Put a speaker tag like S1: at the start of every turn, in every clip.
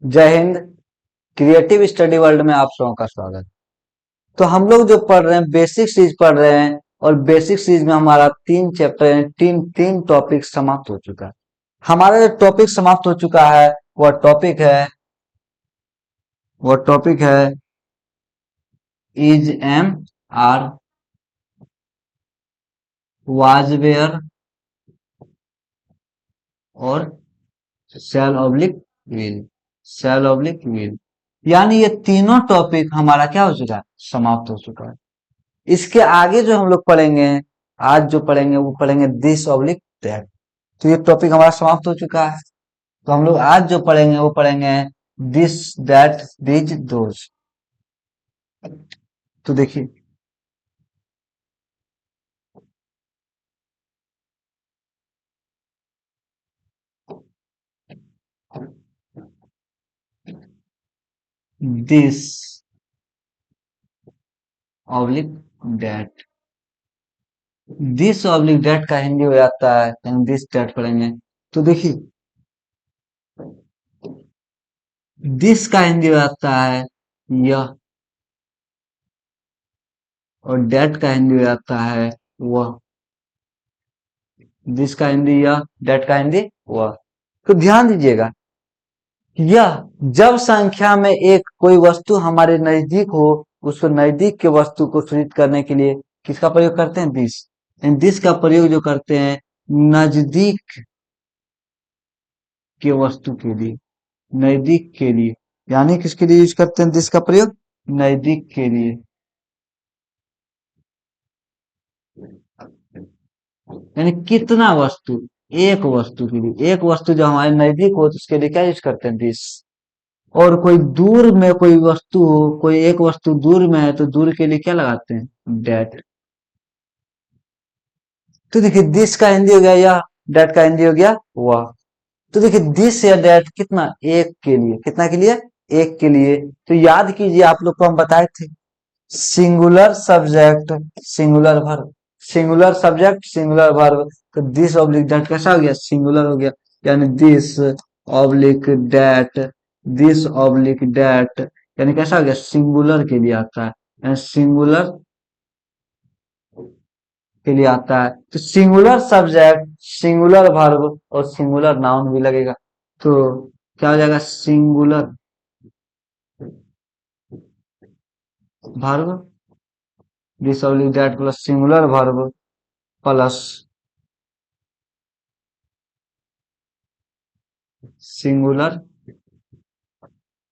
S1: जय Hind. Creative study world में आप सबों का स्वागत। तो हम लोग जो पढ़ रहे हैं बेसिक सीरीज पढ़ रहे हैं और बेसिक सीरीज में हमारा 3 चैप्टर है, तीन तीन टॉपिक समाप्त हो चुका है। हमारा जो टॉपिक समाप्त हो चुका है वह टॉपिक है is am are was were और शैल ऑब्लिक विल यानी ये तीनों टॉपिक हमारा क्या हो चुका है, समाप्त हो चुका है। इसके आगे जो हम लोग पढ़ेंगे, आज जो पढ़ेंगे वो पढ़ेंगे दिस ऑब्लिक दैट। तो ये टॉपिक हमारा समाप्त हो चुका है। तो हम लोग आज जो पढ़ेंगे वो पढ़ेंगे दिस दैट दीज दोज। तो देखिए, this oblique that, this oblique that का हिंदी हो जाता है, यानी दिस दैट पढ़ेंगे। तो देखिए, दिस का हिंदी हो जाता है यह, और डेट का हिंदी हो जाता है वह। दिस का हिंदी यह, डेट का हिंदी वह। तो ध्यान दीजिएगा, यह जब संख्या में एक कोई वस्तु हमारे नजदीक हो, उसको नजदीक के वस्तु को सूचित करने के लिए किसका प्रयोग करते हैं, दिस। दिस का प्रयोग जो करते हैं नजदीक के वस्तु के लिए, नजदीक के लिए, यानी किसके लिए यूज करते हैं दिस का प्रयोग, नजदीक के लिए। यानी कितना वस्तु, एक वस्तु के लिए, एक वस्तु जो हमारे नजदीक हो तो उसके लिए क्या यूज करते हैं, दिस। और कोई दूर में कोई वस्तु हो, कोई एक वस्तु दूर में है तो दूर के लिए क्या लगाते हैं, डेट। तो देखिए, दिस का हिंदी हो गया यह, डेट का हिंदी हो गया वह। तो देखिए, दिस या डेट कितना, एक के लिए, कितना के लिए, एक के लिए। तो याद कीजिए, आप लोग को हम बताए थे singular subject singular verb, singular subject singular verb. तो दिस ऑब्लिक डेट कैसा हो गया, सिंगुलर हो गया। यानी this oblique that, this oblique that यानी कैसा हो गया, सिंगुलर के लिए आता है, यानी सिंगुलर के लिए आता है। तो सिंगुलर सब्जेक्ट सिंगुलर वर्ब और सिंगुलर नाउन भी लगेगा। तो क्या हो जाएगा, singular verb, this oblique that plus singular verb plus singular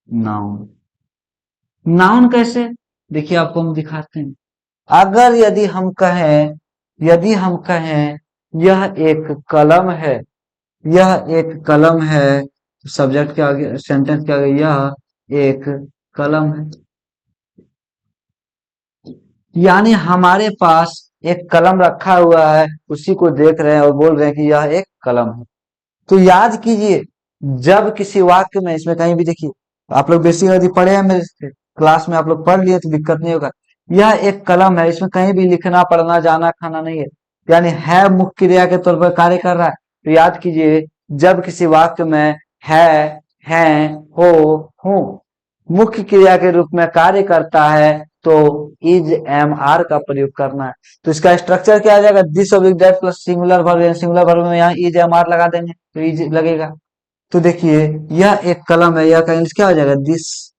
S1: noun. Noun कैसे, देखिए आपको हम दिखाते हैं। अगर यदि हम कहें यह एक कलम है, यह एक कलम है, सब्जेक्ट के आगे सेंटेंस के आगे यह एक कलम है, यानी हमारे पास एक कलम रखा हुआ है, उसी को देख रहे हैं और बोल रहे हैं कि यह एक कलम है। तो याद कीजिए, जब किसी वाक्य में, इसमें कहीं भी देखिए, आप लोग बेसिक यदि पढ़े हैं मेरे क्लास में, आप लोग पढ़ लिए तो दिक्कत नहीं होगा। यह एक कलम है, इसमें कहीं भी लिखना पढ़ना जाना खाना नहीं है, यानी है मुख्य क्रिया के तौर पर कार्य कर रहा है। तो याद कीजिए, जब किसी वाक्य में है, हो, हूं मुख्य क्रिया के रूप में कार्य करता है तो इज एम आर का प्रयोग करना है। तो इसका स्ट्रक्चर क्या आ जाएगा, this oblique that plus singular verb, singular verb में यहाँ इज एम आर लगा देंगे तो इज लगेगा। तो देखिए, यह एक कलम है, यह का इंग्लिश क्या हो जाएगा, दिस।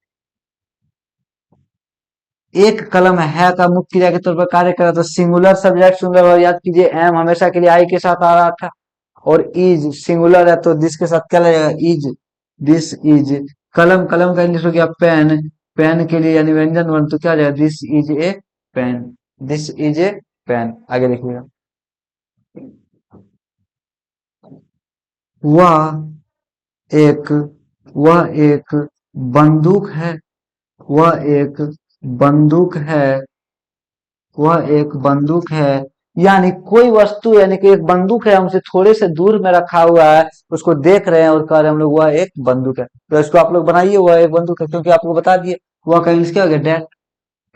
S1: एक कलम है का मुख्य क्रिया के तौर पर कार्य कर रहा, तो सिंगुलर सब्जेक्ट सिंगुलर वर्ब, याद कीजिए एम हमेशा के लिए आई के साथ आ रहा था, और इज सिंगुलर है तो दिस के साथ क्या लगेगा, इज। दिस इज कलम, कलम का इंग्लिश हो गया पेन, पेन के लिए यानी व्यंजन वर्ण, तो क्या हो जाएगा, this is a pen, this is a pen. आगे देखिएगा, वह एक वह एक बंदूक है, वह एक बंदूक है, वह एक बंदूक है। यानी कोई वस्तु, यानी कि एक बंदूक है, हमसे थोड़े से दूर में रखा हुआ है, उसको देख रहे हैं और कह रहे हैं हम लोग वह एक बंदूक है। तो इसको आप लोग बनाइए, वह एक बंदूक है, क्योंकि आपको बता दिए वह का इंग्लिश क्या हो गया, डेट।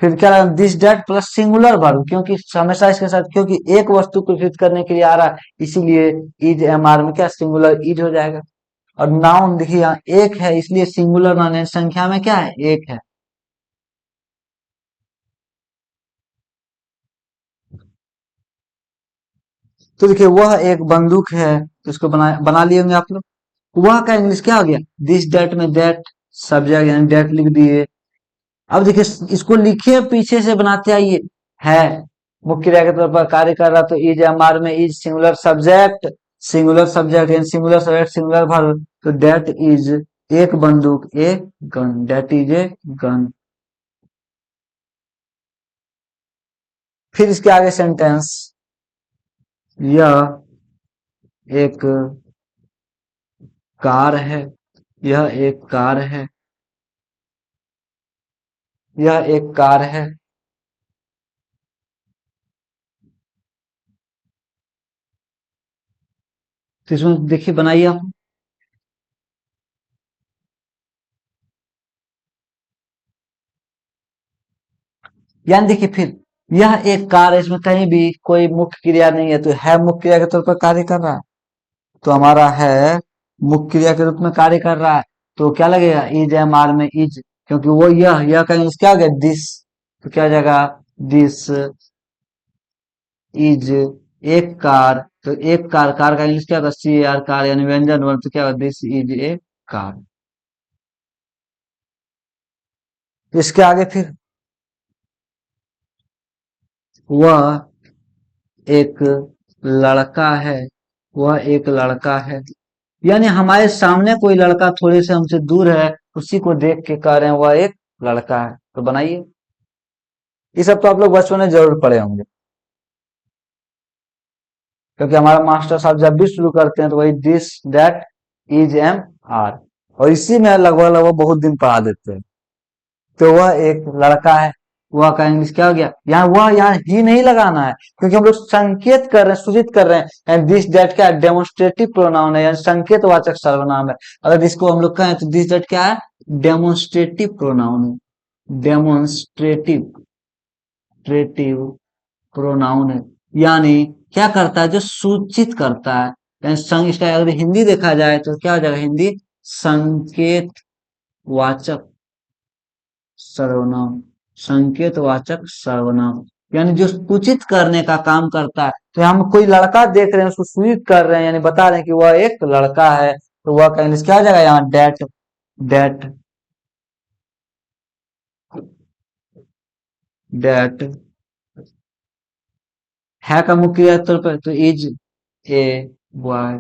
S1: फिर क्या लगा, this that plus singular verb, क्योंकि हमेशा इसके साथ, क्योंकि एक वस्तु को फिट करने के लिए आ रहा है, इसीलिए इज एम आर में क्या सिंगुलर इज हो जाएगा। और नाउन देखिए यहाँ एक है, इसलिए सिंगुलर नाउन है, संख्या में क्या है, एक है। तो देखिए वह एक बंदूक है, तो इसको बना लिए होंगे आप लोग। वह का इंग्लिश क्या हो गया, दिस दैट में दैट सब्जेक्ट यानी दैट लिख दिए। अब देखिए इसको लिखे पीछे से बनाते आइए, है मुख्य क्रिया के तौर पर कार्य कर रहा, तो इज एमआर में इज सिंगुलर सब्जेक्ट यानी सिंगुलर सब्जेक्ट सिंगुलर वर्ब, तो दैट इज एक बंदूक, a gun, that is a gun. फिर इसके आगे सेंटेंस, यह एक कार है, यह एक कार है, यह एक कार है। तो इसमें देखिए बनाइए आप, यानी देखिए फिर यह एक कार है, इसमें कहीं भी कोई मुख्य क्रिया नहीं है, तो है मुख्य क्रिया के तौर पर कार्य कर रहा है, तो हमारा है मुख्य क्रिया के रूप में कार्य कर रहा है, तो क्या लगेगा, इज एम आर में इज, क्योंकि वो यह का इंग्लिश क्या हो गया, दिस, तो क्या हो जाएगा, दिस इज एक कार, तो एक कार, कार का इंग्लिश क्या होगा, सी आर कार यानी व्यंजन वर्ण, तो क्या होगा, दिस इज ए कार। इसके आगे फिर वह एक लड़का है, वह एक लड़का है, यानी हमारे सामने कोई लड़का थोड़े से हमसे दूर है, उसी को देख के कह रहे हैं वह एक लड़का है, तो बनाइए। ये सब तो आप लोग बचपन में जरूर पढ़े होंगे, क्योंकि हमारा मास्टर साहब जब भी शुरू करते हैं तो वही this that is am are, और इसी में लगभग लगभग बहुत दिन पढ़ा देते हैं। तो वह एक लड़का है, वह का इंग्लिश क्या हो गया, यहाँ वह यहाँ ही नहीं लगाना है, क्योंकि हम लोग संकेत कर रहे हैं, सूचित कर रहे हैं, एंड दिस दैट क्या है, डेमोन्स्ट्रेटिव प्रोनाउन है, यानी संकेत वाचक सर्वनाम है। अगर इसको हम लोग कहें तो दिस दैट क्या है, डेमोन्स्ट्रेटिव प्रोनाउन है, डेमोन्स्ट्रेटिव ट्रेटिव प्रोनाउन है, यानी क्या करता है, जो सूचित करता है, यानी इसका अगर हिंदी देखा जाए तो क्या हो जाएगा, हिंदी संकेत वाचक सर्वनाम, संकेतवाचक सर्वनाम, यानी जो सूचित करने का काम करता है। तो हम कोई लड़का देख रहे हैं, उसको सूचित कर रहे हैं, यानी बता रहे हैं कि वह एक लड़का है, तो वह का इंग्लिश क्या आ जाएगा, यहाँ डेट, डेट, डेट है का मुख्य तौर पर, तो इज ए बॉय।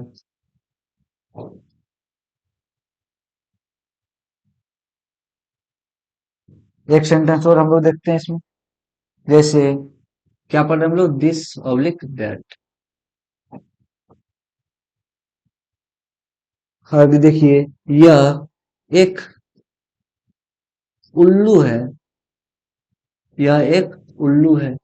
S1: एक सेंटेंस और हम लोग देखते हैं इसमें, जैसे क्या पढ़ रहे हैं हम लोग, दिस ऑब्लिक दैट। अभी देखिए, यह एक उल्लू है, यह एक उल्लू है।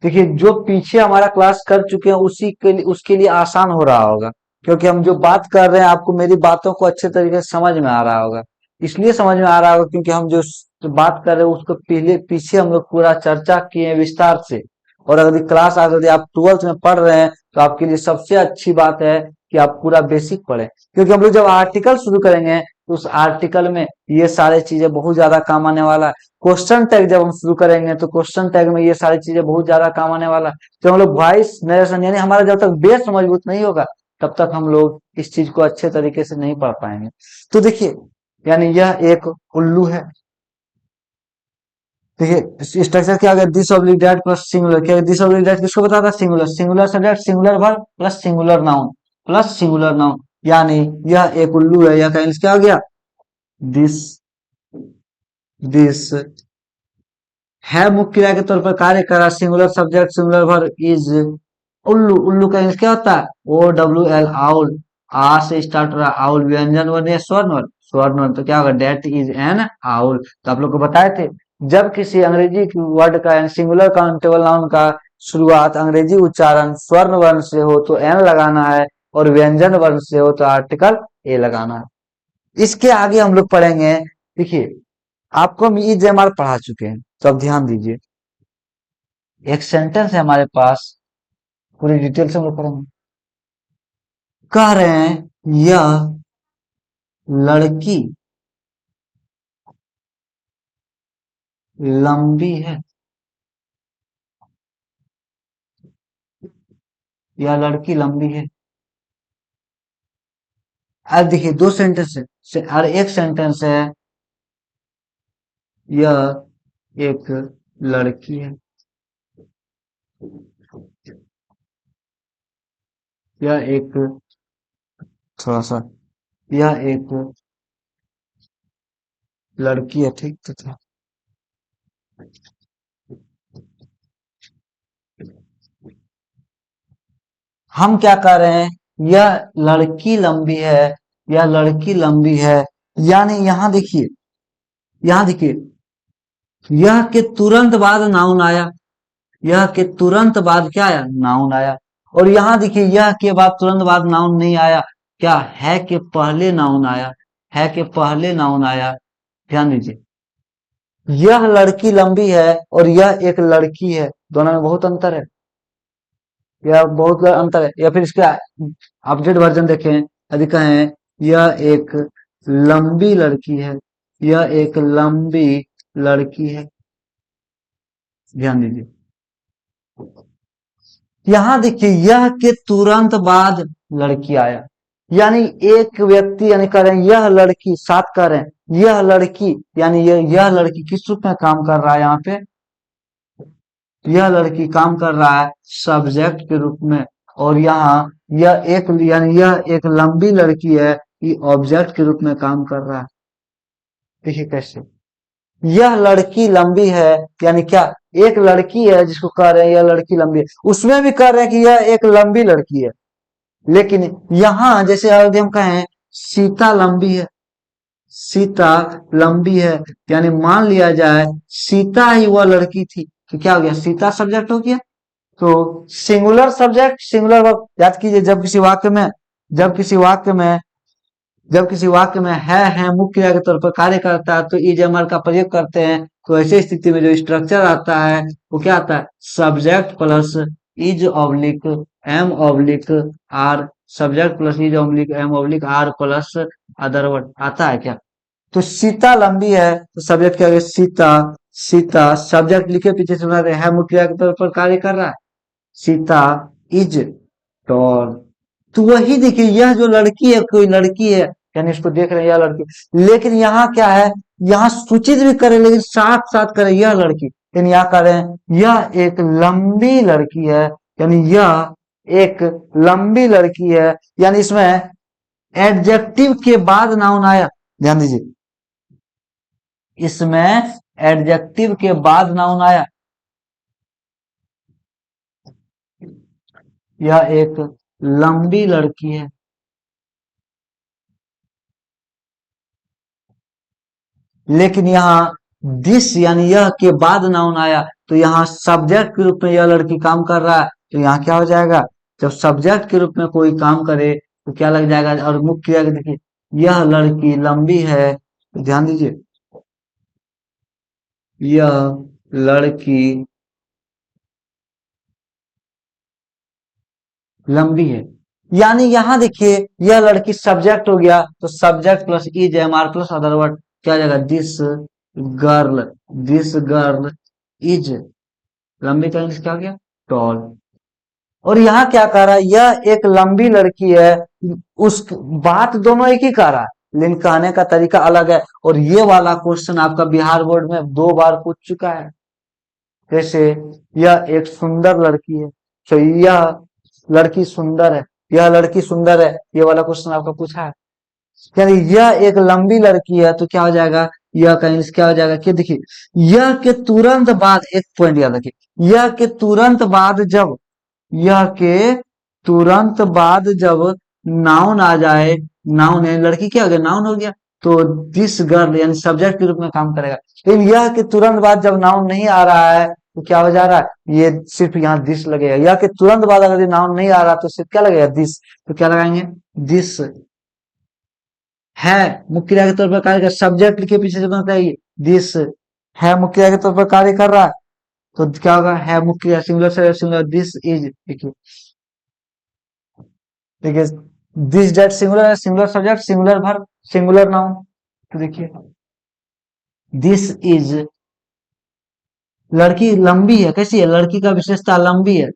S1: देखिए जो पीछे हमारा क्लास कर चुके हैं उसी के लिए, उसके लिए आसान हो रहा होगा, क्योंकि हम जो बात कर रहे हैं आपको मेरी बातों को अच्छे तरीके से समझ में आ रहा होगा, इसलिए समझ में आ रहा होगा क्योंकि हम जो बात कर रहे हैं उसको पहले पीछे हम लोग पूरा चर्चा किए हैं विस्तार से। और अगर क्लास अगर आप 12th में पढ़ रहे हैं तो आपके लिए सबसे अच्छी बात है कि आप पूरा बेसिक पढ़ें, क्योंकि हम लोग जब आर्टिकल शुरू करेंगे तो उस आर्टिकल में ये सारी चीजें बहुत ज्यादा काम आने वाला है। क्वेश्चन टैग जब हम शुरू करेंगे तो क्वेश्चन टैग में ये सारी चीजें बहुत ज्यादा काम आने वाला है। तो हम लोग वॉइस नरेशन यानी हमारा जब तक बेस मजबूत नहीं होगा तब तक हम लोग इस चीज को अच्छे तरीके से नहीं पढ़ पाएंगे। तो देखिए, यानी यह एक उल्लू है। देखिए स्ट्रक्चर क्या आ गया, this oblique that plus singular, क्या दिस ऑब्लिक दैट किसको बताता है, singular, singular subject singular verb plus singular noun, यानी यह एक उल्लू है, यह का इंग्लिश क्या हो गया, दिस, दिस है मुख्य क्रिया के तौर पर कार्य कर रहा, singular subject singular verb is उल्लू, उल्लू का इंग्लिश क्या होता है, ओ डब्ल्यू एल आउल, आ से स्टार्ट हो रहा है, आउल व्यंजन वर्ण या स्वर्ण वर्ण, स्वर्ण वर्ण, तो क्या होगा, डेट इज एन आउल। तो आप लोग को बताए थे, जब किसी अंग्रेजी वर्ड का सिंगुलर काउंटेबल नाउन का शुरुआत अंग्रेजी उच्चारण स्वर्ण वर्ण से हो तो एन लगाना है, और व्यंजन वर्ण से हो तो आर्टिकल ए लगाना है। इसके आगे हम लोग पढ़ेंगे, देखिए आपको हम ई जे पढ़ा चुके हैं, तो अब ध्यान दीजिए, एक सेंटेंस है हमारे पास, पूरी डिटेल से हम लोग पढ़ेंगे। कह रहे हैं यह लड़की लंबी है। यह लड़की लंबी है। अब देखिए दो सेंटेंस है और एक सेंटेंस है यह एक लड़की है। यह एक थोड़ा सा यह एक लड़की है, ठीक तो था। हम क्या कर रहे हैं, यह लड़की लंबी है, यह लड़की लंबी है। यानी यहाँ देखिए यह के तुरंत बाद नाउन आया। यह के तुरंत बाद क्या आया, नाउन आया। और यहाँ देखिए यह के बाद तुरंत बाद नाउन नहीं आया, क्या है के पहले नाउन आया। है के पहले नाउन आया। ध्यान दीजिए, यह लड़की लंबी है और यह एक लड़की है, दोनों में बहुत अंतर है। यह बहुत अंतर है। या फिर इसका अपडेट वर्जन देखें, यदि कहें यह एक लंबी लड़की है, यह एक लंबी लड़की है। ध्यान दीजिए, यहाँ देखिए यह के तुरंत बाद लड़की आया। यानी एक व्यक्ति यानी कह रहे हैं यह लड़की, साथ कह रहे हैं यह लड़की, यानी यह लड़की किस रूप में काम कर रहा है यहाँ पे, यह लड़की काम कर रहा है सब्जेक्ट के रूप में। और यहाँ यह एक यानी यह एक लंबी लड़की है, ये ऑब्जेक्ट के रूप में काम कर रहा है। देखिए कैसे, यह लड़की लंबी है, यानी क्या, एक लड़की है जिसको कह रहे हैं यह लड़की लंबी है, उसमें भी कह रहे हैं कि यह एक लंबी लड़की है। लेकिन यहाँ जैसे यदि हम कहें सीता लंबी है, सीता लंबी है, यानी मान लिया जाए सीता ही वह लड़की थी, तो क्या हो गया, सीता सब्जेक्ट हो गया। तो सिंगुलर सब्जेक्ट सिंगुलर वर्ब याद कीजिए, जब किसी वाक्य में है मुख्य क्रिया के तौर पर कार्य करता है तो इज एमर का प्रयोग करते हैं। तो ऐसी स्थिति में जो स्ट्रक्चर आता है वो क्या आता है, subject plus is oblique am oblique are, subject plus is oblique am oblique are plus other word आता है क्या। तो सीता लंबी है तो सब्जेक्ट क्या है, सीता। सीता सब्जेक्ट लिखे पीछे से बना रहे है मुख्य क्रिया के तौर पर कार्य कर रहा है, सीता इज टॉल। तो वही देखिए यह जो लड़की है, कोई लड़की है, यानी इसको देख रहे हैं यह लड़की, लेकिन यहाँ क्या है, यहाँ सूचित भी करे लेकिन साथ साथ करे यह लड़की, यानी यहाँ कर रहे हैं यह एक लंबी लड़की है, यानी यह एक लंबी लड़की है। यानी इसमें एडजेक्टिव के बाद नाउन आया। ध्यान दीजिए, इसमें एडजेक्टिव के बाद नाउन आया। यह एक लंबी लड़की है, लेकिन यहाँ दिस यानी यह के बाद नाउन आया, तो यहाँ सब्जेक्ट के रूप में यह लड़की काम कर रहा है। तो यहाँ क्या हो जाएगा, जब सब्जेक्ट के रूप में कोई काम करे तो क्या लग जाएगा, और मुख्य क्रिया देखिए यह लड़की लंबी है, तो ध्यान दीजिए यह लड़की लंबी है। यानी यहाँ देखिए यह लड़की सब्जेक्ट हो गया, तो subject plus is am are plus other word क्या हो जाएगा, गर्ल दिस गर्ल इज, लंबी का इंग्लिश क्या हो गया, टॉल। और यहाँ क्या कह रहा है, यह एक लंबी लड़की है। उस बात दोनों एक ही कह रहा है लेकिन कहने का तरीका अलग है। और ये वाला क्वेश्चन आपका बिहार बोर्ड में 2 बार पूछ चुका है। जैसे यह एक सुंदर लड़की है, तो यह लड़की सुंदर है, यह लड़की सुंदर है, ये वाला क्वेश्चन आपका पूछा है। यानी यह एक लंबी लड़की है, तो क्या हो जाएगा, यह का इंग्लिश क्या हो जाएगा कि देखिए यह के तुरंत बाद, एक पॉइंट याद रखिए, यह के तुरंत बाद जब, यह के तुरंत बाद जब नाउन आ जाए, नाउन है लड़की क्या हो गया, नाउन हो गया, तो दिस गर्ल यानी सब्जेक्ट के रूप में काम करेगा। लेकिन यह के तुरंत बाद जब नाउन नहीं आ रहा है तो क्या हो जा रहा है, ये सिर्फ यहाँ दिस लगेगा। यह के तुरंत बाद अगर ये नाउन नहीं आ रहा तो सिर्फ क्या लगेगा, दिस। तो क्या लगाएंगे, दिस है मुख्य क्रिया के तौर पर कार्य कर, सब्जेक्ट के पीछे से बनता है दिस है मुख्य क्रिया के तौर पर कार्य कर रहा है, तो क्या होगा, है मुख्य क्रिया सिंगुलर से सिंगुलर, दिस इज। देखिए देखिए दिस डेट सिंगुलर है, singular subject, singular verb, singular noun. तो देखिए दिस इज, लड़की लंबी है, कैसी है, लड़की का विशेषता लंबी है,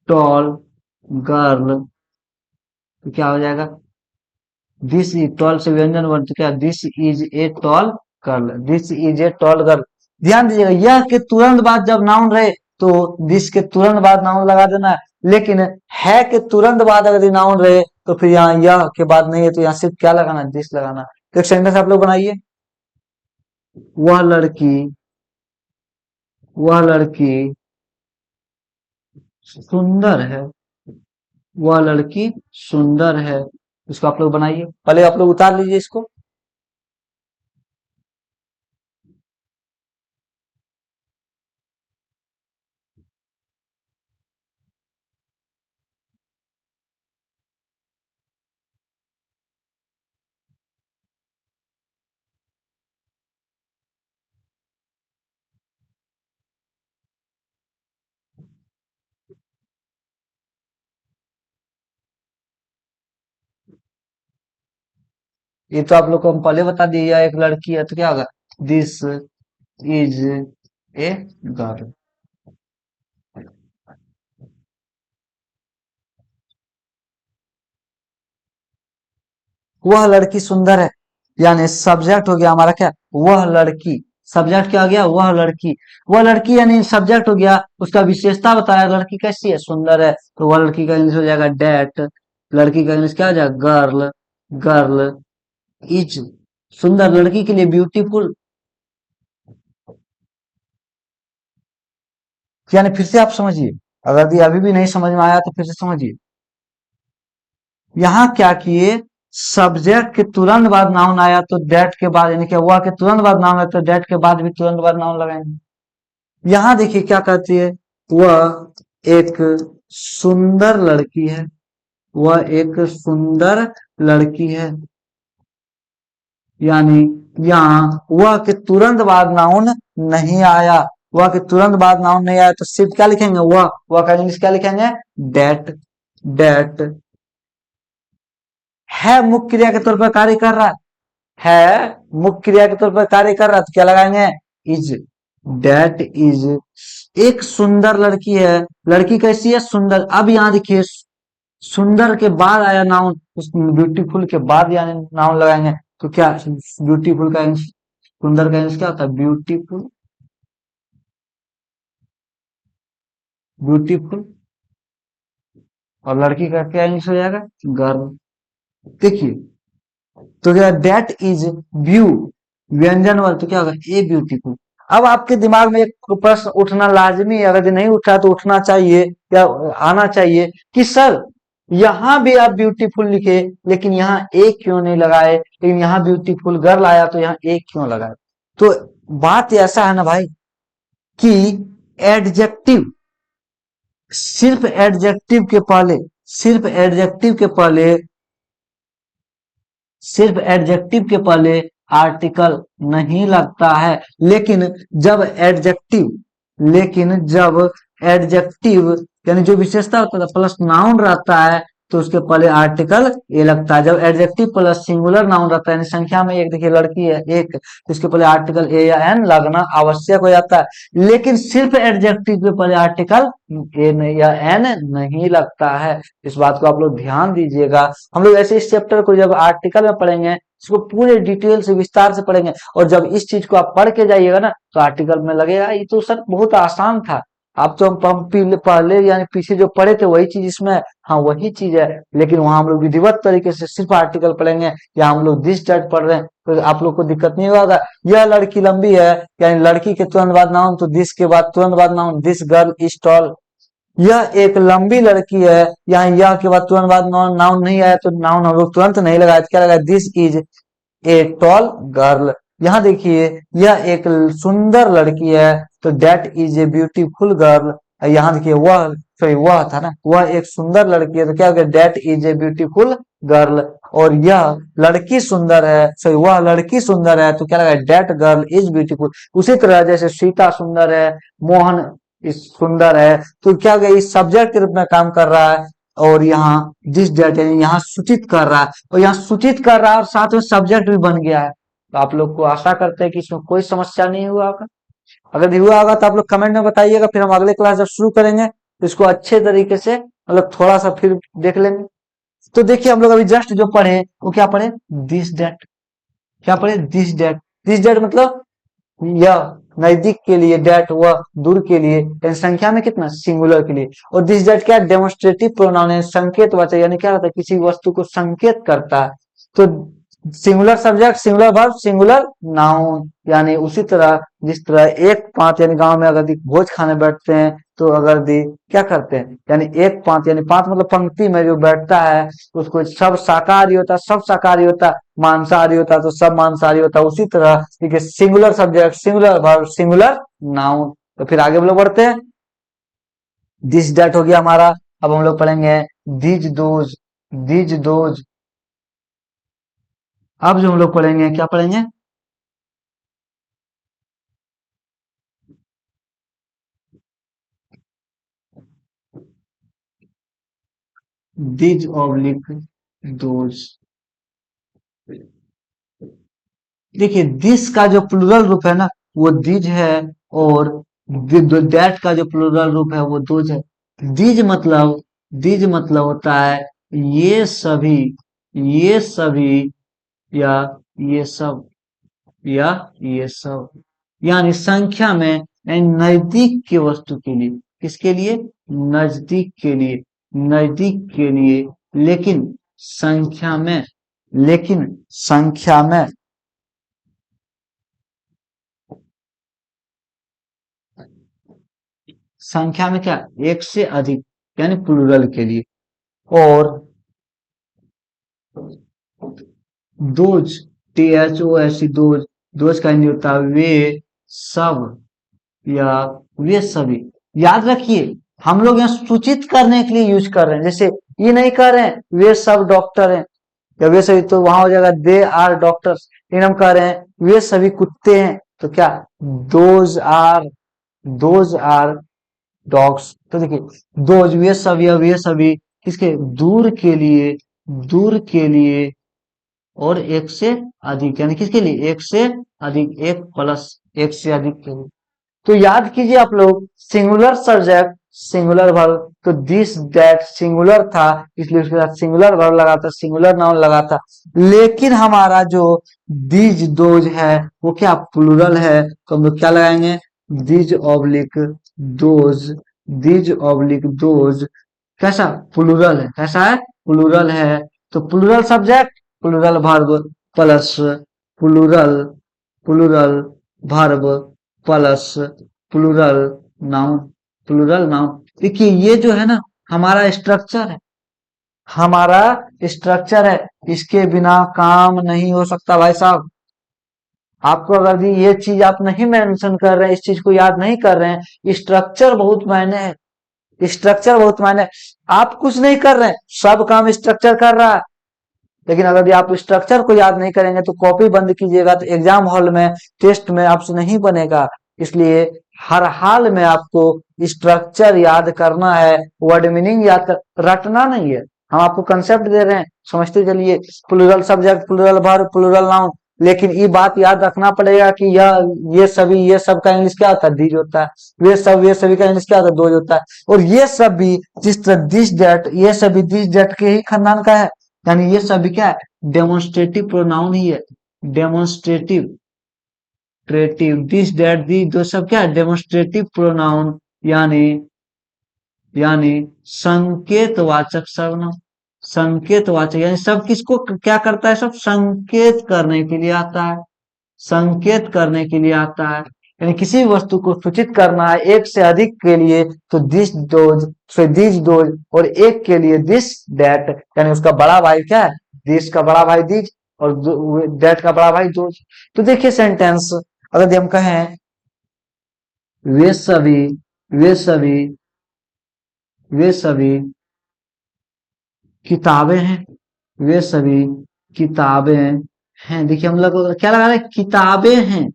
S1: टॉल गर्ल। तो क्या हो जाएगा, दिस इज टॉल से व्यंजन वर्ण, तो क्या this is a tall girl, this is a tall girl. ध्यान दीजिएगा, यह के तुरंत बाद जब नाउन रहे तो दिस के तुरंत बाद नाउन लगा देना है, लेकिन है के तुरंत बाद अगर नाउन रहे तो फिर यहाँ यह के बाद नहीं है, तो यहाँ सिर्फ क्या लगाना है, दिस लगाना है। तो एक सेंटेंस आप लोग बनाइए, वह लड़की, वह लड़की सुंदर है, वह लड़की सुंदर है। इसको आप लोग बनाइए, पहले आप लोग उतार लीजिए इसको। ये तो आप लोग को हम पहले बता दिए, एक लड़की है तो क्या होगा, दिस इज ए गर्ल। वह लड़की सुंदर है, यानी सब्जेक्ट हो गया हमारा क्या, वह लड़की। सब्जेक्ट क्या हो गया, वह लड़की। वह लड़की यानी सब्जेक्ट हो गया, उसका विशेषता बताया लड़की कैसी है, सुंदर है, तो वह लड़की का इंग्लिश हो जाएगा डेट। लड़की का इंग्लिश क्या हो जाएगा, गर्ल। गर्ल इज, सुंदर लड़की के लिए ब्यूटीफुल। यानी फिर से आप समझिए, अगर ये अभी भी नहीं समझ में आया तो फिर से समझिए। यहाँ क्या किए, सब्जेक्ट के तुरंत बाद नाउन आया तो डेट के बाद, यानी कि हुआ के तुरंत बाद नाउन आया तो डेट के बाद भी तुरंत बाद नाउन लगाएंगे। यहाँ देखिए क्या कहती है, वह एक सुंदर लड़की है, वह एक सुंदर लड़की है। यानी यहाँ वह के तुरंत बाद नाउन नहीं आया, वह के तुरंत बाद नाउन नहीं आया तो सिर्फ क्या लिखेंगे, वह का इंग्लिश क्या लिखेंगे, डेट। डेट है मुख्य क्रिया के तौर पर कार्य कर रहा है मुख्य क्रिया के तौर पर कार्य कर रहा है तो क्या लगाएंगे, इज। डेट इज, एक सुंदर लड़की है, लड़की कैसी है, सुंदर। अब यहाँ देखिए सुंदर के बाद आया नाउन, उस ब्यूटीफुल के बाद यानी नाउन लगाएंगे, तो क्या ब्यूटीफुल का सुंदर का इंग्लिश क्या होता है, ब्यूटीफुल। ब्यूटीफुल, और लड़की का क्या इंग्लिश हो जाएगा, गर्ल। देखिए तो क्या डेट इज ब्यू, व्यंजन वर्ग, तो क्या होगा, ए ब्यूटीफुल। अब आपके दिमाग में एक प्रश्न उठना लाजमी है, अगर ये नहीं उठा तो उठना चाहिए या आना चाहिए कि सर यहाँ भी आप ब्यूटीफुल लिखे लेकिन यहाँ ए क्यों नहीं लगाए, लेकिन यहाँ ब्यूटीफुल गर्ल आया तो यहाँ ए क्यों लगाए। तो बात ऐसा है ना भाई कि एडजेक्टिव, सिर्फ एडजेक्टिव के पहले, सिर्फ एडजेक्टिव के पहले, सिर्फ एडजेक्टिव के पहले आर्टिकल नहीं लगता है, लेकिन जब एडजेक्टिव, लेकिन जब एडजेक्टिव यानी जो विशेषता होता है प्लस नाउन रहता है तो उसके पहले आर्टिकल ए लगता है। जब एडजेक्टिव प्लस सिंगुलर नाउन रहता है, यानी संख्या में एक, देखिए लड़की है एक, तो इसके पहले आर्टिकल ए या एन लगना आवश्यक हो जाता है, लेकिन सिर्फ एडजेक्टिव के पहले आर्टिकल ए या एन नहीं लगता है। इस बात को आप लोग ध्यान दीजिएगा। हम लोग ऐसे इस चैप्टर को जब आर्टिकल में पढ़ेंगे इसको पूरे डिटेल से विस्तार से पढ़ेंगे, और जब इस चीज को आप पढ़ के जाइएगा ना तो आर्टिकल में लगेगा ये तो सर बहुत आसान था। अब तो हम पहले यानी पीछे जो पढ़े थे वही चीज इसमें, हाँ वही चीज है, लेकिन वहां हम लोग विधिवत तरीके से सिर्फ आर्टिकल पढ़ेंगे, या हम लोग दिस डेट पढ़ रहे हैं तो आप लोग को दिक्कत नहीं होगा। यह लड़की लंबी है, यानी लड़की के तुरंत बाद नाउन, तो दिस के बाद तुरंत बाद noun, this girl is tall. यह एक लंबी लड़की है, यहाँ यह के बाद तुरंत बाद नाउन नहीं आया तो नाउन हम लोग तुरंत नहीं लगाया, तो क्या लगाया, this is a tall girl. यहाँ देखिए यह एक सुंदर लड़की है तो that is a beautiful girl. यहाँ देखिए वह, सॉरी वह था ना, वह एक सुंदर लड़की है तो क्या हो गया, that is a beautiful girl. और यह लड़की सुंदर है, सॉरी वह लड़की सुंदर है तो क्या लगा, डेट गर्ल इज ब्यूटीफुल। उसी तरह जैसे सीता सुंदर है, मोहन इस सुंदर है, तो क्या हो गया, इस सब्जेक्ट के रूप में काम कर रहा है, और यहाँ दिस डेट यानी यहाँ सूचित कर रहा है, और यहाँ सूचित कर रहा है और साथ में सब्जेक्ट भी बन गया है। तो आप लोग को आशा करते हैं कि इसमें कोई समस्या नहीं हुआ होगा। अगर नहीं हुआ होगा तो आप लोग कमेंट में बताइएगा, फिर हम अगले क्लास जब शुरू करेंगे तो इसको अच्छे तरीके से मतलब थोड़ा सा फिर देख लेंगे। तो देखिए हम लोग अभी जस्ट जो पढ़े वो क्या पढ़े, दिस डेट। क्या पढ़े, दिस डेट। दिस डेट मतलब यह नजदीक के लिए, डेट वह दूर के लिए, यानी संख्या में कितना, सिंगुलर के लिए। और दिस डेट क्या, डेमोन्स्ट्रेटिव प्रोनाउन है, संकेतवाचक, यानी क्या होता है, किसी वस्तु को संकेत करता है। तो singular subject, singular verb, singular noun. यानी उसी तरह जिस तरह एक पांच, यानी गांव में अगर भोज खाने बैठते हैं तो अगर क्या करते हैं, यानी एक पांच, यानी पांच मतलब पंक्ति में जो बैठता है उसको सब शाकाहारी होता है, सब शाकाहारी होता है, मांसाहारी होता है तो सब मांसाहारी होता है। उसी तरह ठीक है, singular subject, singular verb, singular noun. तो फिर आगे हम लोग बढ़ते हैं। दिस डेट हो गया हमारा। अब हम लोग पढ़ेंगे दीज दोज। These those. अब जो हम लोग पढ़ेंगे, क्या पढ़ेंगे, दीज ऑब्लिक दोज। देखिए दिस का जो प्लूरल रूप है ना वो दीज है, और दैट का जो प्लूरल रूप है वो दोज है। दीज मतलब, दीज मतलब होता है ये सभी, ये सभी, या ये सब, या ये सब, यानी संख्या में, यानी नजदीक के वस्तु के लिए। किसके लिए, नजदीक के लिए, नजदीक के लिए, लेकिन संख्या में, लेकिन संख्या में, संख्या में क्या, एक से अधिक, यानी प्लूरल के लिए। और दोज, THOS, दोज, दोज का हिंदी होता है वे सब, या वे सभी। याद रखिए हम लोग यहाँ सूचित करने के लिए यूज कर रहे हैं, जैसे ये नहीं कर रहे हैं वे सब डॉक्टर हैं, या वे सभी, तो वहां हो जाएगा दे आर डॉक्टर्स। लेकिन हम कह रहे हैं वे सभी कुत्ते हैं, तो क्या, those are, those are dogs. तो देखिए दोज, वे सब या वे सभी, किसके, दूर के लिए, दूर के लिए, और एक से अधिक, यानी किसके लिए, एक से अधिक, एक प्लस एक से अधिक के लिए। तो याद कीजिए आप लोग, सिंगुलर सब्जेक्ट, सिंगुलर वर्ब, तो दिस दैट सिंगुलर था इसलिए उसके साथ सिंगुलर वर्ब लगा था, सिंगुलर नाउन लगा था। लेकिन हमारा जो दीज दोज है वो क्या, प्लूरल है, तो हम लोग क्या लगाएंगे, these oblique those, these oblique those. कैसा, प्लूरल है, कैसा है, प्लूरल है। तो plural subject, plural verb, plus plural, plural verb plus plural noun, plural noun. देखिए ये जो है ना हमारा स्ट्रक्चर है, हमारा स्ट्रक्चर है, इसके बिना काम नहीं हो सकता भाई साहब। आपको अगर ये चीज आप नहीं मेंशन कर रहे हैं, इस चीज को याद नहीं कर रहे हैं, स्ट्रक्चर बहुत मायने है, स्ट्रक्चर बहुत मायने है। आप कुछ नहीं कर रहे हैं, सब काम स्ट्रक्चर कर रहा है। लेकिन अगर आप स्ट्रक्चर को याद नहीं करेंगे तो कॉपी बंद कीजिएगा तो एग्जाम हॉल में, टेस्ट में आपसे नहीं बनेगा। इसलिए हर हाल में आपको स्ट्रक्चर याद करना है, वर्ड मीनिंग याद कर, रटना नहीं है। हम आपको कंसेप्ट दे रहे हैं, समझते चलिए। Plural subject, plural verb, plural noun. लेकिन ये बात याद रखना पड़ेगा कि यह, ये सभी, ये सब का इंग्लिश क्या होता है, दीज होता है। वे सब, ये सभी का इंग्लिश क्या होता है, दोज होता है। और ये सब भी जिस तरह दिस डेट, ये सभी दिस डेट के ही खानदान का है, यानी ये सभी क्या है, डेमोन्स्ट्रेटिव प्रोनाउन ही है, डेमोन्स्ट्रेटिव, ट्रेटिव, दिस डेट दी, दो सब क्या है, डेमोन्स्ट्रेटिव प्रोनाउन, यानी, यानी संकेतवाचक सर्वनाम, संकेतवाचक, यानी सब किसको क्या करता है, सब संकेत करने के लिए आता है, संकेत करने के लिए आता है। यानी किसी वस्तु को सूचित करना है एक से अधिक के लिए तो दिस दोज, दिस दोज, और एक के लिए दिस दैट, यानी उसका बड़ा भाई क्या है, दिस का बड़ा भाई दिस, और दैट का बड़ा भाई दोज। तो देखिए सेंटेंस, अगर हम कहें वे सभी, वे सभी, वे सभी किताबें हैं, वे सभी किताबें हैं। देखिए हम लोग क्या लगा रहे हैं, किताबें हैं,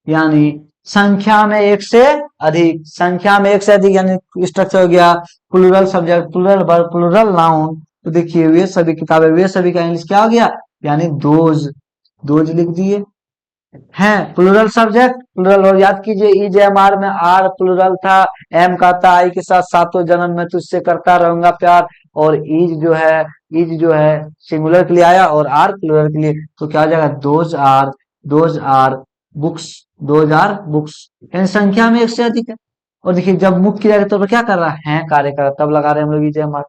S1: यानी संख्या में एक से अधिक, संख्या में एक से अधिक यानी स्ट्रक्चर हो गया plural subject, plural verb, plural noun. तो देखिए वे सभी किताबें, वे सभी का इंग्लिश क्या हो गया, यानी दोज, दोज लिख दिए हैं। प्लूरल सब्जेक्ट, प्लूरल वर्ब, याद कीजिए ई जे एम आर में आर प्लूरल था, एम का था आई के साथ सातों जन्म में तुझसे करता रहूंगा प्यार, और इज जो है सिंगुलर के लिए आया और आर प्लूरल के लिए, तो क्या हो जाएगा those are books, those are books, यानी संख्या में एक से अधिक है। और देखिए जब मुख्य क्रिया के तौर पर क्या कर रहा है कार्य कर रहा है, तब लगा रहे हैं हम लोग ई जे एम आर।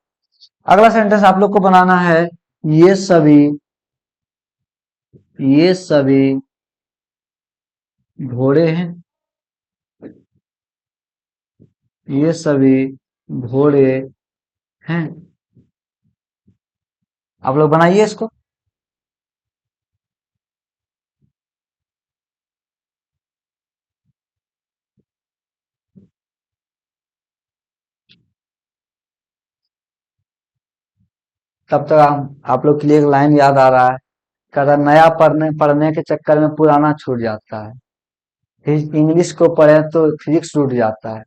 S1: अगला सेंटेंस आप लोग को बनाना है, ये सभी ये सभी घोड़े हैं, ये सभी घोड़े हैं। आप लोग बनाइए इसको। तब तक आप लोग के लिए एक लाइन याद आ रहा है, कहता नया पढ़ने पढ़ने के चक्कर में पुराना छूट जाता है, फिर इंग्लिश को पढ़े तो फिजिक्स छूट जाता है।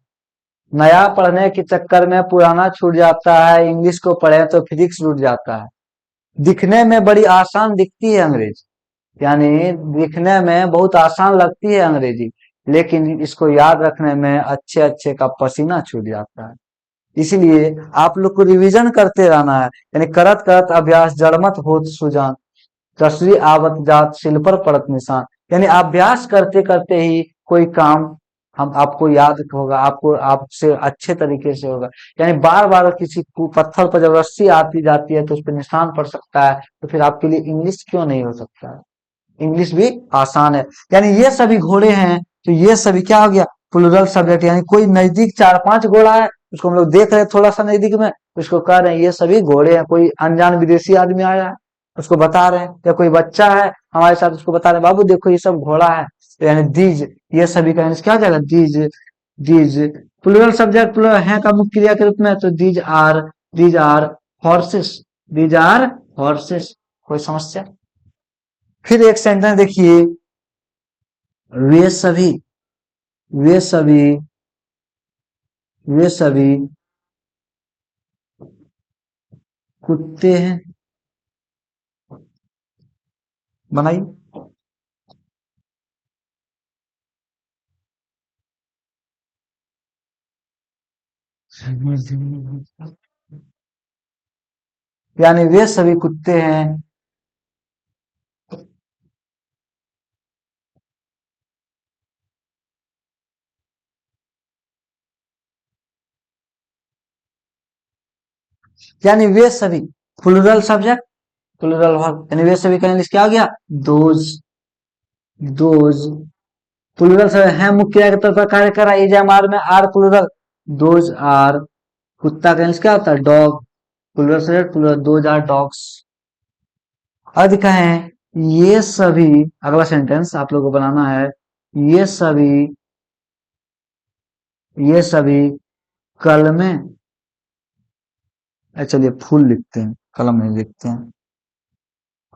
S1: नया पढ़ने के चक्कर में पुराना छूट जाता है, इंग्लिश को पढ़े तो फिजिक्स छूट जाता है। दिखने में बड़ी आसान दिखती है अंग्रेजी, यानी दिखने में बहुत आसान लगती है अंग्रेजी, लेकिन इसको याद रखने में अच्छे अच्छे का पसीना छूट जाता है। इसलिए आप लोग को रिवीजन करते रहना है, यानी करत करत अभ्यास जड़मत होत सुजान, कसरी आवत जात सिल पर पड़त निशान, यानी अभ्यास करते करते ही कोई काम हम आपको याद होगा, आपको आपसे अच्छे तरीके से होगा। यानी बार बार किसी पत्थर पर जब रस्सी आती जाती है तो उस पर निशान पड़ सकता है, तो फिर आपके लिए इंग्लिश क्यों नहीं हो सकता है, इंग्लिश भी आसान है। यानी ये सभी घोड़े हैं, तो ये सभी क्या हो गया, प्लूरल सब्जेक्ट, यानी कोई नजदीक चार पांच घोड़ा है, उसको हम लोग देख रहे हैं थोड़ा सा नजदीक में, तो उसको कह रहे हैं ये सभी घोड़े हैं। कोई अनजान विदेशी आदमी आया है, उसको बता रहे हैं, या कोई बच्चा है हमारे साथ, उसको बता रहे हैं बाबू देखो ये सब घोड़ा है, तो यानी दीज, ये सभी का क्या हो जाएगा, these, these plural subject, plural है का मुख्य क्रिया के रूप में, तो these are horses, these are horses. कोई समस्या। फिर एक सेंटेंस देखिए, वे सभी वे सभी वे सभी कुत्ते हैं, बनाइए। यानी वे सभी कुत्ते हैं, यानी वे सभी प्लूरल सब्जेक्ट, प्लूरल वर्ब, यानी वे सभी का इंग्लिश क्या हो गया, दोज, दोज प्लूरल सब्जेक्ट है, मुख्य क्रिया के तौर पर कार्य कर रहा है, एजएमआर में आर प्लूरल, दोज आर, कुत्ता का इंग्लिश क्या होता है, dog, plural subject plural, those are dogs. अब कहें ये सभी, अगला सेंटेंस आप लोगों को बनाना है, ये सभी ये सभी कलमें, चलिए फूल लिखते हैं, कलम नहीं लिखते हैं,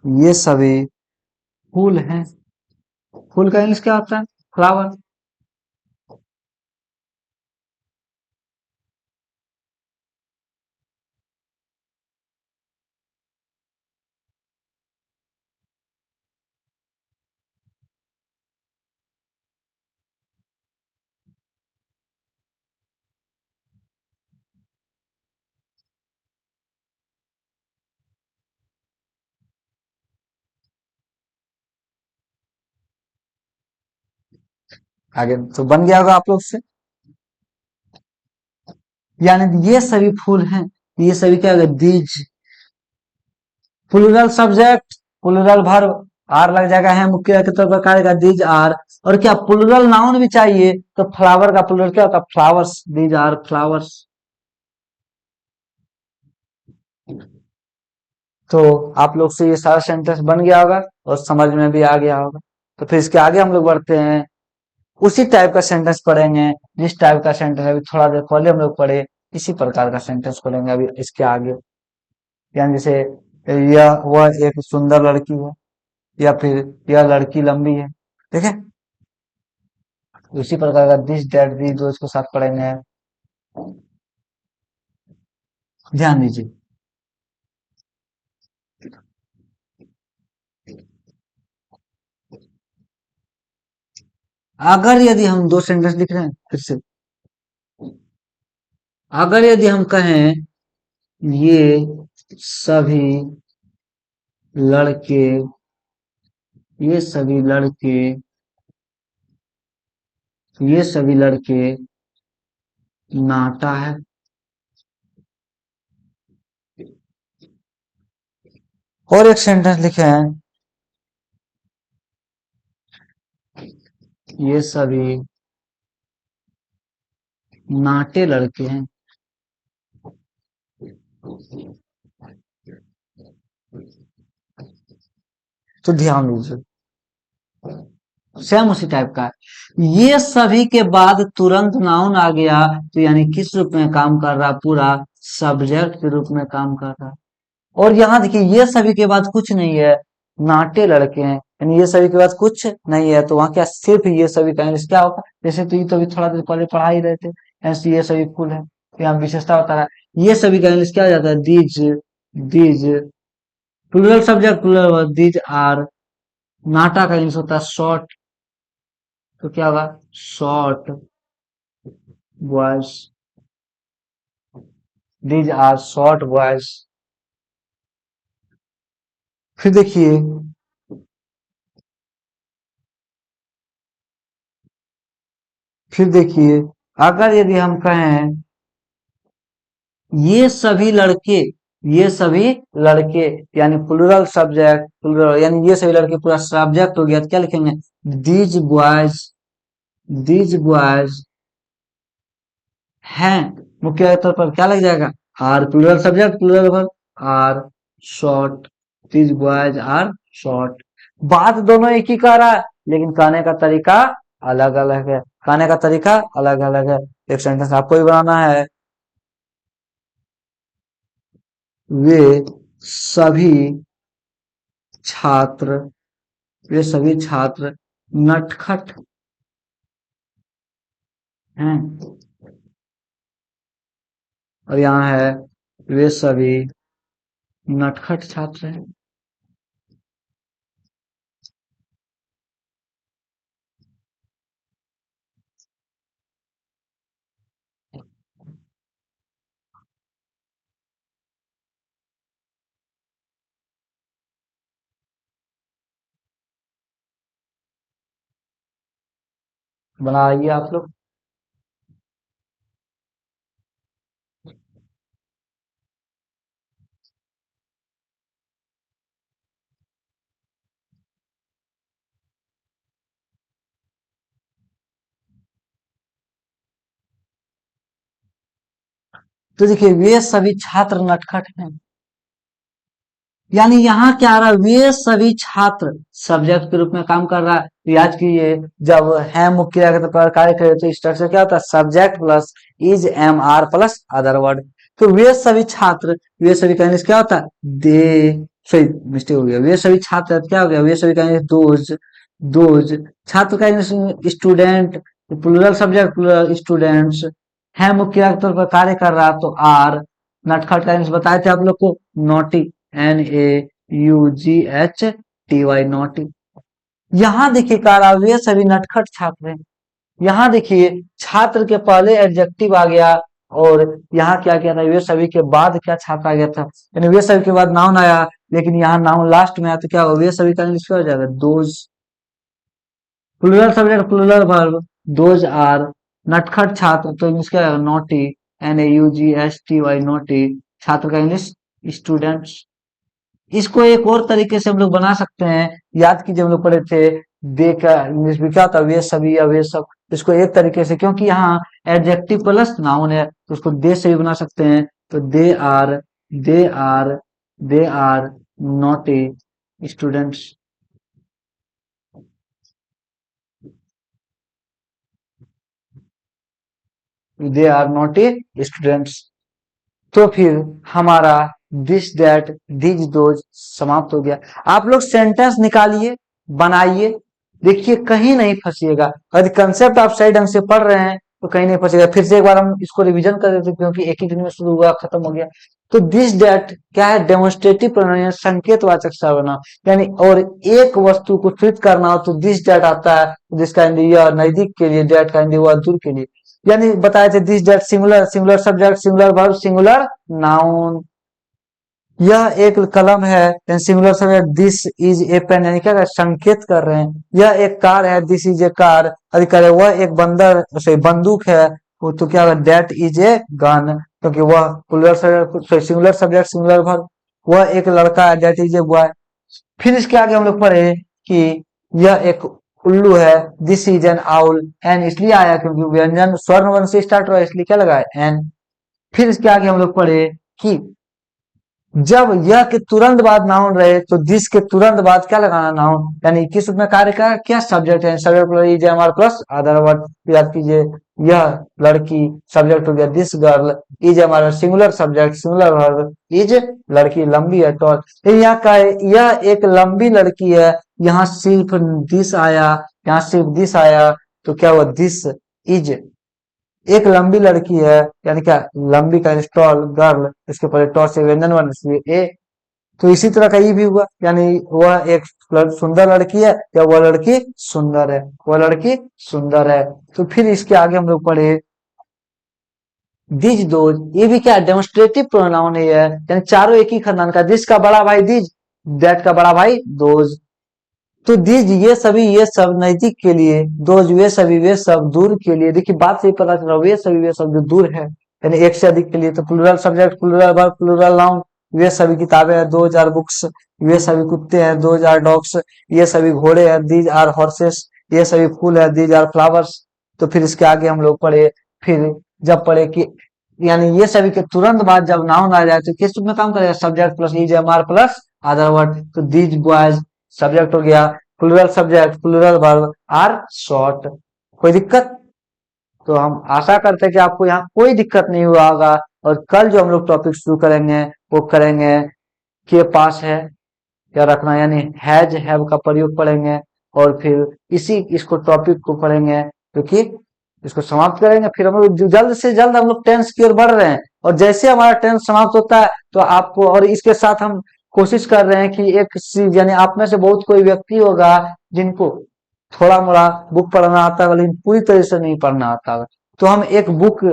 S1: ये सभी फूल हैं, फूल का इंग्लिश क्या होता है, फ्लावर। आगे तो बन गया होगा आप लोग से, यानी ये सभी फूल हैं, ये सभी क्या होगा, these plural subject, plural verb, are लग जाएगा है मुख्य क्रिया के तौर पर कार्य का, दीज आर, और क्या प्लूरल नाउन भी चाहिए, तो फ्लावर का प्लूरल क्या होता है, फ्लावर्स, दीज आर फ्लावर्स। तो आप लोग से ये सारा सेंटेंस बन गया होगा और समझ में भी आ गया होगा। तो फिर इसके आगे हम लोग बढ़ते हैं, उसी टाइप का सेंटेंस पढ़ेंगे, जिस टाइप का सेंटेंस अभी थोड़ा देर पहले हम लोग पढ़े, इसी प्रकार का सेंटेंस पढ़ेंगे अभी इसके आगे। यानी जैसे यह वह एक सुंदर लड़की है, या फिर यह लड़की लंबी है, ठीक है। उसी प्रकार का दिस दैट दी दोज के साथ पढ़ेंगे। ध्यान दीजिए, अगर यदि हम दो सेंटेंस लिख रहे हैं फिर से, अगर यदि हम कहें ये सभी लड़के, ये सभी लड़के, ये सभी लड़के नाटा है, और एक सेंटेंस लिखे हैं ये सभी नाटे लड़के हैं। तो ध्यान दीजिए, सेम उसी टाइप का है। ये सभी के बाद तुरंत नाउन आ गया, तो यानी किस रूप में काम कर रहा, पूरा सब्जेक्ट के रूप में काम कर रहा। और यहाँ देखिए ये सभी के बाद कुछ नहीं है, नाटे लड़के हैं, यानी ये सभी के बाद कुछ नहीं है, तो वहां क्या सिर्फ ये सभी का इंग्लिश क्या होगा, जैसे तो ये तो अभी थोड़ा देर पहले पढ़ा ही रहे थे, ऐसे ये सभी फुल है, तो यहाँ विशेषता बता रहा है। ये सभी का इंग्लिश क्या हो जाता है, these, these, plural subject plural verb, these are. नाटा का इंग्लिश होता है शॉर्ट, तो क्या होगा, short boys, these are short boys. फिर देखिए, फिर देखिए, अगर यदि हम कहें ये सभी लड़के, ये सभी लड़के, यानी प्लूरल सब्जेक्ट प्लूरल, यानी ये सभी लड़के पूरा सब्जेक्ट हो गया, तो क्या लिखेंगे, दीज बॉयज, दीज बॉयज हैं, मुख्य तौर पर क्या लग जाएगा, are, plural subject plural verb, are short, these boys are short. बात दोनों एक ही कह रहा है, लेकिन कहने का तरीका अलग अलग है, कहने का तरीका अलग अलग है। एक सेंटेंस आपको ही बनाना है, वे सभी छात्र, वे सभी छात्र नटखट हैं, और यहाँ है वे सभी नटखट छात्र हैं। बनाइए आप लोग। तो देखिए वे सभी छात्र नटखट हैं, यानी यहाँ क्या आ रहा है, वे सभी छात्र सब्जेक्ट के रूप में काम कर रहा है। तो याद कीजिए, जब है मुख्य क्रिया का कार्य करे तो स्ट्रक्चर क्या होता है, subject plus is am are plus other word. तो वे सभी छात्र, वे सभी का इंग्लिश क्या होता है, दे, सही मिस्टेक हो गया, वे सभी छात्र क्या हो गया, वे सभी का इंग्लिश दोज, दोज। छात्र का English student, plural subject plural students, है मुख्य क्रिया के तौर पर कार्य कर रहा तो आर। नटखट का इंग्लिश बताए थे आप लोग को, नोटी, NAUGHTY, नॉटी। यहाँ देखिए कार वे सभी नटखट छात्र हैं, यहाँ देखिए छात्र के पहले एडजेक्टिव आ गया, और यहाँ क्या किया था, वे सभी के बाद क्या छात्र आ गया था, यानी वे सभी के बाद नाउन आया, लेकिन यहाँ नाउन लास्ट में आया, तो क्या होगा, वे सभी का इंग्लिश क्या हो जाएगा, those. Plural subject plural verb, those are. नटखट छात्र तो इंग्लिश क्या है, नोटी, NAUGHTY, नोटी। छात्र का इंग्लिश स्टूडेंट्स। इसको एक और तरीके से हम लोग बना सकते हैं, याद कीजिए हम लोग पढ़े थे, दे का इंग्लिश में क्या था, वे सभी या वे सब। इसको एक तरीके से, क्योंकि यहाँ एडजेक्टिव प्लस नाउन है, तो उसको दे से भी बना सकते हैं, तो they are, they are, they are not a students, they are not a students. तो फिर हमारा दिस दैट दीज दोज समाप्त हो गया। आप लोग सेंटेंस निकालिए, बनाइए, देखिए कहीं नहीं फंसिएगा। यदि कंसेप्ट आप सही ढंग से पढ़ रहे हैं तो कहीं नहीं फंसेगा। फिर से एक बार हम इसको रिवीजन कर देते हैं, क्योंकि एक ही दिन में शुरू हुआ खत्म हो गया। तो दिस डेट क्या है? डेमोन्स्ट्रेटिव प्रोनाउन, संकेतवाचक सर्वनाम। यानी और एक वस्तु को ट्रीट करना हो तो दिस डेट आता है, जिसका हिंदी यह नजदीक के लिए, डेट का हिंदी वह दूर के लिए। यानी बताए थे this that singular, singular subject, singular verb, singular noun. यह एक कलम है, singular subject, this is a pen, यानी क्या संकेत कर रहे हैं। यह एक कार है, दिस इज ए कार। अधिकार वह एक बंदर सॉरी बंदूक है, वो तो क्या होगा? दैट इज ए गन, क्योंकि वह plural subject, singular subject, singular verb. वह एक लड़का है, दैट इज ए बॉय। फिर इसके आगे हम लोग पढ़े कि यह एक उल्लू है, this is an owl. An इसलिए आया क्योंकि व्यंजन स्वर्ण वर्ण से स्टार्ट हुआ, इसलिए क्या लगा है? एन। फिर इसके आगे हम लोग पढ़े कि जब यह के तुरंत बाद नाउन रहे तो दिस के तुरंत बाद क्या लगाना? नाउन। यानी किस में कार्य का क्या सब्जेक्ट है? Subject is am are plus other word. याद कीजिए, यह लड़की सब्जेक्ट हो गया, दिस गर्ल इज हमारा singular subject, singular verb, is लड़की लंबी है, टॉल। यहाँ का है, यह एक लंबी लड़की है। यहाँ सिर्फ दिस आया, यहाँ सिर्फ दिस आया, तो क्या हुआ? दिस इज एक लंबी लड़की है, यानी क्या? लंबी का टॉल गर्ल, इसके पहले टॉ से व्यंजन वर्ण, इसलिए ए। तो इसी तरह का ये भी हुआ, यानी वह एक सुंदर लड़की है या वह लड़की सुंदर है, वह लड़की सुंदर है। तो फिर इसके आगे हम लोग पढ़े दिज दोज। ये भी क्या? डेमोन्स्ट्रेटिव प्रोनाउन है, यानी चारों एक ही खानदान का। दिस का बड़ा भाई दिज, दैट का बड़ा भाई दोज। तो दीज ये सभी, ये सब नजदीक के लिए, दोज वे सभी, वे सब दूर के लिए। देखिए बात से ही पता चल रहा है, वे सभी वे सब जो दूर है, यानी एक से अधिक के लिए। तो plural subject, plural verb, plural noun. वे सभी किताबें हैं, 2,000 बुक्स। ये सभी कुत्ते हैं, 2,000 डॉग्स। ये सभी घोड़े हैं, दीज आर हॉर्सेस। ये सभी फूल है, दीज आर फ्लावर्स। तो फिर इसके आगे हम लोग पढ़े, फिर जब पढ़े कि यानी ये सभी के तुरंत बाद जब नाउन आ जाए तो किस रूप में काम करेगा? Subject plus is am are plus other word. तो दीज बॉयज सब्जेक्ट हो गया, plural subject, plural verb are short. कोई दिक्कत? तो हम आशा करते हैं कि आपको यहाँ कोई दिक्कत नहीं हुआ होगा। और कल जो हम लोग टॉपिक शुरू करेंगे वो करेंगे के पास है क्या रखना, यानी हैज हैव का प्रयोग पढ़ेंगे। और फिर इसी इसको टॉपिक को पढ़ेंगे, क्योंकि इसको समाप्त करेंगे। फिर हम लोग जल्द से जल्द हम लोग टेंस की ओर बढ़ रहे हैं। और जैसे हमारा टेंस समाप्त होता है तो आपको, और इसके साथ हम कोशिश कर रहे हैं कि एक चीज, यानी आप में से बहुत कोई व्यक्ति होगा जिनको थोड़ा मोड़ा बुक पढ़ना आता है, लेकिन पूरी तरह से नहीं पढ़ना आता है। तो हम एक बुक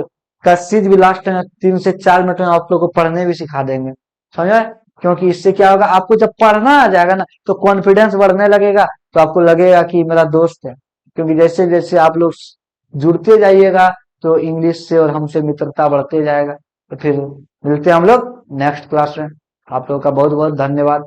S1: का चीज भी लास्ट में 3 से 4 मिनट में आप लोग को पढ़ने भी सिखा देंगे, समझे? क्योंकि इससे क्या होगा, आपको जब पढ़ना आ जाएगा ना तो कॉन्फिडेंस बढ़ने लगेगा। तो आपको लगेगा कि मेरा दोस्त है। क्योंकि जैसे जैसे आप लोग जुड़ते जाइएगा तो इंग्लिश से और हमसे मित्रता बढ़ते जाएगा। तो फिर मिलते हैं हम लोग नेक्स्ट क्लास में। आप लोगों का बहुत बहुत धन्यवाद।